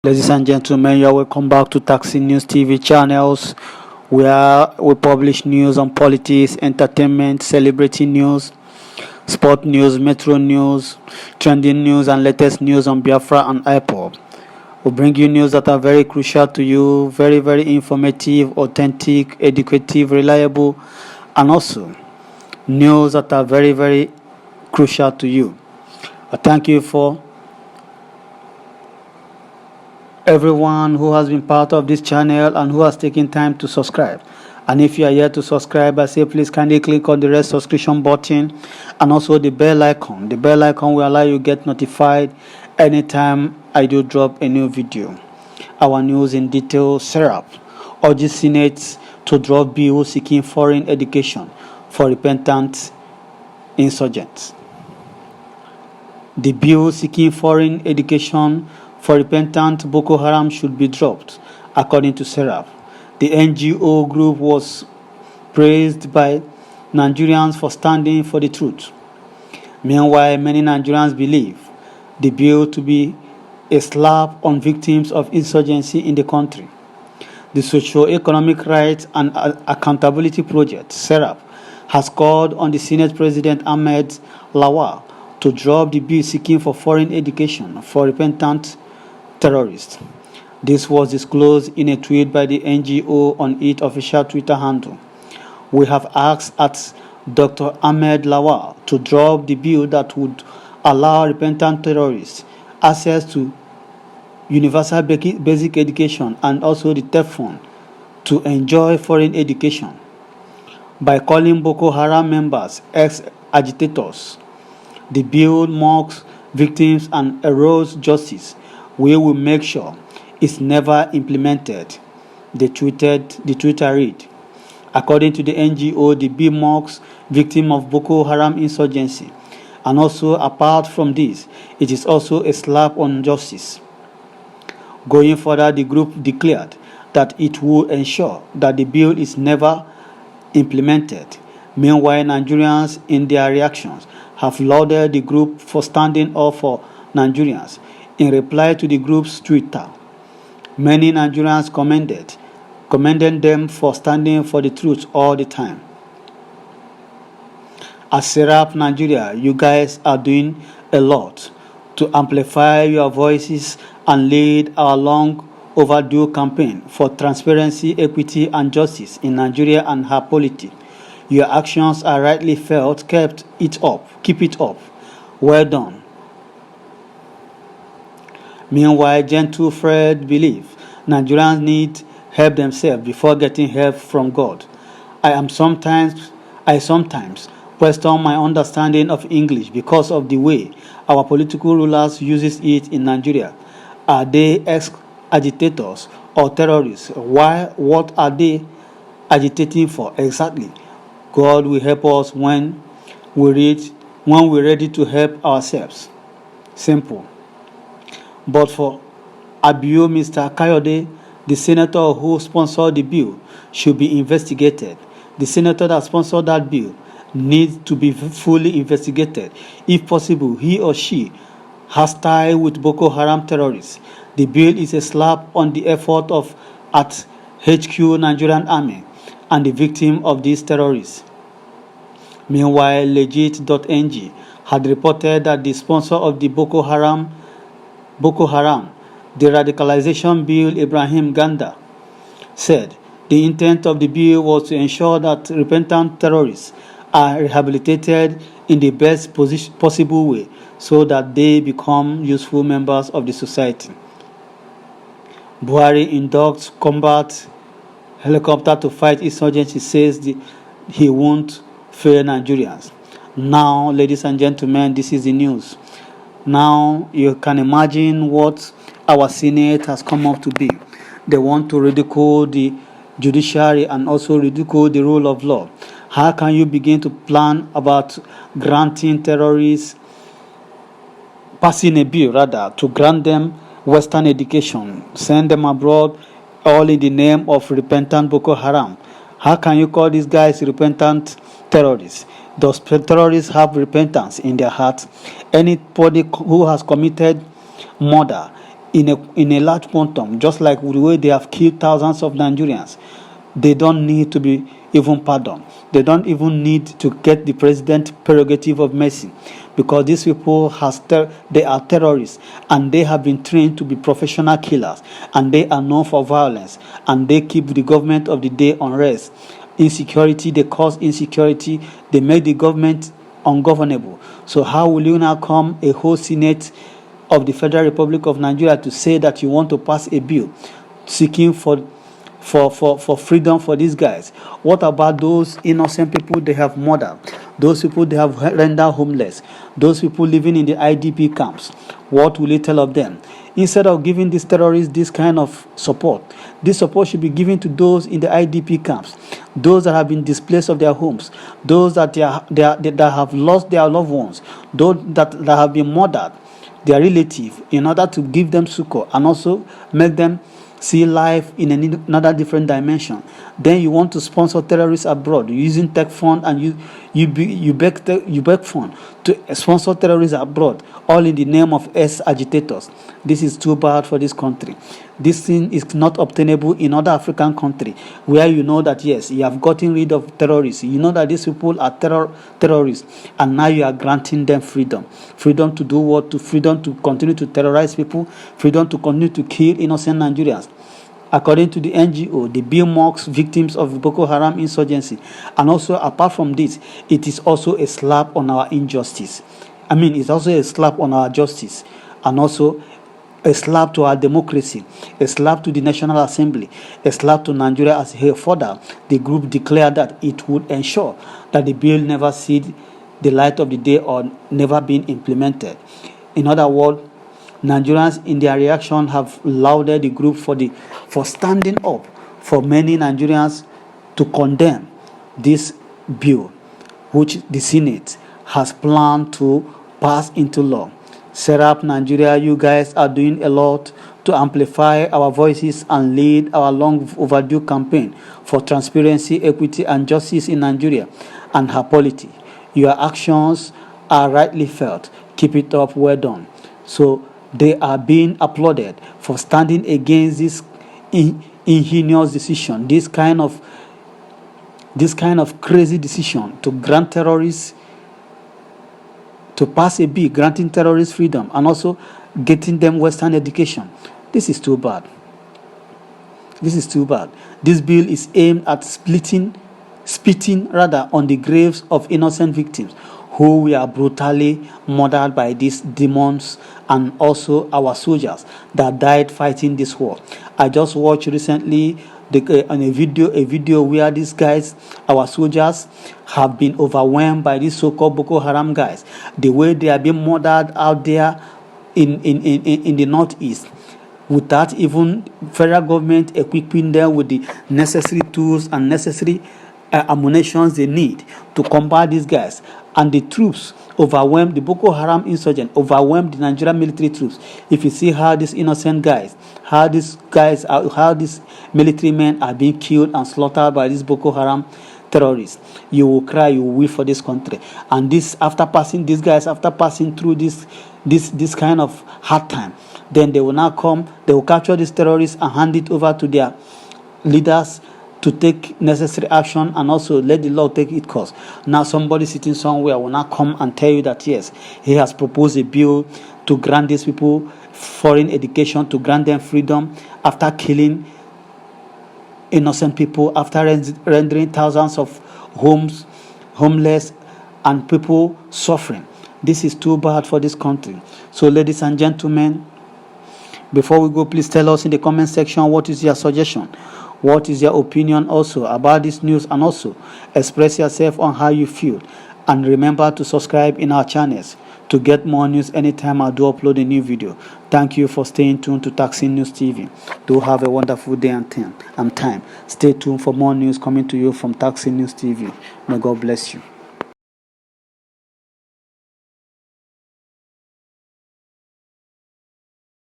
Ladies and gentlemen, you are welcome back to Taxi News TV channels, where we publish news on politics, entertainment, celebrity news, sport news, metro news, trending news, and latest news on Biafra and IPOB. We bring you news that are very crucial to you, very informative, authentic, educative, reliable, and also news that are very crucial to you. I thank you for everyone who has been part of this channel and who has taken time to subscribe. And if you are here to subscribe, I say please kindly click on the red subscription button and also the bell icon. The bell icon will allow you to get notified anytime I do drop a new video. Our news in detail: SERAP urges Senate to drop bill seeking foreign education for repentant insurgents. The bill seeking foreign education for repentant Boko Haram should be dropped, according to SERAP. The NGO group was praised by Nigerians for standing for the truth. Meanwhile, many Nigerians believe the bill to be a slap on victims of insurgency in the country. The Socio-Economic Rights and Accountability Project, SERAP, has called on the Senate President Ahmed Lawal to drop the bill seeking for foreign education for repentant terrorists. This was disclosed in a tweet by the NGO on its official Twitter handle. We have asked at Dr. Ahmed Lawal to drop the bill that would allow repentant terrorists access to universal basic education and also the TEFON to enjoy foreign education. By calling Boko Haram members ex-agitators, the bill mocks victims and erodes justice. We will make sure it's never implemented, the Twitter read. According to the NGO, the bill mocks victims of Boko Haram insurgency. And also, apart from this, it is also a slap on justice. Going further, the group declared that it will ensure that the bill is never implemented. Meanwhile, Nigerians, in their reactions, have lauded the group for standing up for Nigerians. In reply to the group's Twitter, many Nigerians commended them for standing for the truth all the time. As SERAP Nigeria, you guys are doing a lot to amplify your voices and lead our long overdue campaign for transparency, equity, and justice in Nigeria and her polity. Your actions are rightly felt. Keep it up. Well done. Meanwhile, Gentle Fred believes Nigerians need help themselves before getting help from God. I sometimes question my understanding of English because of the way our political rulers uses it in Nigeria. Are they ex-agitators or terrorists? What are they agitating for exactly? God will help us when we're ready to help ourselves. Simple. But for Abio Mr. Kayode, the senator who sponsored the bill, should be investigated. The senator that sponsored that bill needs to be fully investigated. If possible, he or she has tie with Boko Haram terrorists. The bill is a slap on the effort of at HQ Nigerian Army and the victim of these terrorists. Meanwhile, legit.ng had reported that the sponsor of the Boko Haram, the radicalization bill, Ibrahim Ganda, said the intent of the bill was to ensure that repentant terrorists are rehabilitated in the best possible way so that they become useful members of the society. Buhari inducts combat helicopter to fight insurgency, says he won't fail Nigerians. Now, ladies and gentlemen, this is the news. Now you can imagine what our Senate has come up to be. They want to ridicule the judiciary and also ridicule the rule of law. How can you begin to plan about granting terrorists, passing a bill rather, to grant them Western education, send them abroad, all in the name of repentant Boko Haram? How can you call these guys repentant terrorists? Does terrorists have repentance in their heart? Anybody who has committed murder in a large quantum, just like the way they have killed thousands of Nigerians. They don't need to be even pardoned. They don't even need to get the president prerogative of mercy, because these people they are terrorists, and they have been trained to be professional killers, and they are known for violence, and they keep the government of the day unrest. Insecurity, they cause insecurity, they make the government ungovernable. So how will you now come, a whole Senate of the Federal Republic of Nigeria, to say that you want to pass a bill seeking for freedom for these guys? What about those innocent people they have murdered? Those people they have rendered homeless? Those people living in the IDP camps? What will you tell of them? Instead of giving these terrorists this kind of support, this support should be given to those in the IDP camps, those that have been displaced of their homes, those that that have lost their loved ones, those that have been murdered, their relative, in order to give them succor and also make them see life in another different dimension. Then you want to sponsor terrorists abroad using tech fund, and you beg fund to sponsor terrorists abroad, all in the name of agitators. This is too bad for this country. This thing is not obtainable in other African countries, where you know that yes, you have gotten rid of terrorists. You know that these people are terrorists, and now you are granting them freedom to do what? Freedom to continue to terrorize people, freedom to continue to kill innocent Nigerians. According to the NGO, the bill mocks victims of Boko Haram insurgency. And also, apart from this, it is also a slap on our injustice. It's also a slap on our justice, and also a slap to our democracy, a slap to the National Assembly, a slap to Nigeria as a whole. Further, the group declared that it would ensure that the bill never see the light of the day or never been implemented. In other words, Nigerians in their reaction have lauded the group for standing up for many Nigerians to condemn this bill, which the Senate has planned to pass into law. SERAP Nigeria, you guys are doing a lot to amplify our voices and lead our long overdue campaign for transparency, equity, and justice in Nigeria and her polity. Your actions are rightly felt. Keep it up. Well done. So they are being applauded for standing against this inhumous decision, this kind of crazy decision to grant terrorists, to pass a bill granting terrorists freedom and also getting them Western education. This is too bad. This bill is aimed at spitting on the graves of innocent victims who were brutally murdered by these demons, and also our soldiers that died fighting this war. I just watched recently on a video where these guys, our soldiers, have been overwhelmed by these so-called Boko Haram guys. The way they are being murdered out there in the northeast, without even federal government equipping them with the necessary tools and necessary ammunitions they need to combat these guys. And the troops overwhelmed, the Boko Haram insurgents overwhelmed the Nigerian military troops. If you see how these innocent guys, how these military men are being killed and slaughtered by these Boko Haram terrorists, you will cry, you will weep for this country. And this, after passing through this kind of hard time, then they will now come, they will capture these terrorists and hand it over to their leaders to take necessary action and also let the law take its course. Now somebody sitting somewhere will now come and tell you that yes, he has proposed a bill to grant these people foreign education, to grant them freedom after killing innocent people, after rendering thousands of homes homeless and people suffering. This is too bad for this country. So ladies and gentlemen, before we go, please tell us in the comment section what is your suggestion. What is your opinion also about this news, and also express yourself on how you feel. And remember to subscribe in our channels to get more news anytime I do upload a new video. Thank you for staying tuned to Taxing News TV. Do have a wonderful day and time. Stay tuned for more news coming to you from Taxing News TV. May God bless you.